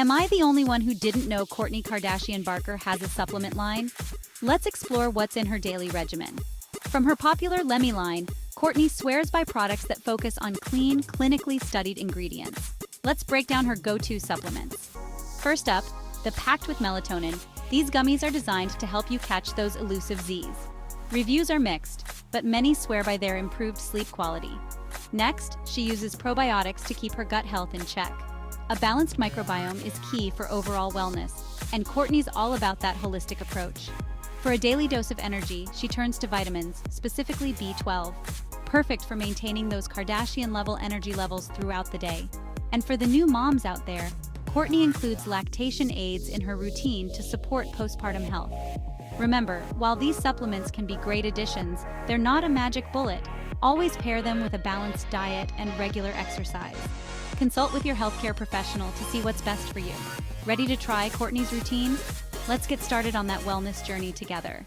Am I the only one who didn't know Kourtney Kardashian Barker has a supplement line? Let's explore what's in her daily regimen. From her popular Lemmy line, Kourtney swears by products that focus on clean, clinically studied ingredients. Let's break down her go-to supplements. First up, the Packed with Melatonin. These gummies are designed to help you catch those elusive Z's. Reviews are mixed, but many swear by their improved sleep quality. Next, she uses probiotics to keep her gut health in check. A balanced microbiome is key for overall wellness, and Kourtney's all about that holistic approach. For a daily dose of energy, she turns to vitamins, specifically B12, perfect for maintaining those Kardashian-level energy levels throughout the day. And for the new moms out there, Kourtney includes lactation aids in her routine to support postpartum health. Remember, while these supplements can be great additions, they're not a magic bullet. Always pair them with a balanced diet and regular exercise. Consult with your healthcare professional to see what's best for you. Ready to try Kourtney's routine? Let's get started on that wellness journey together.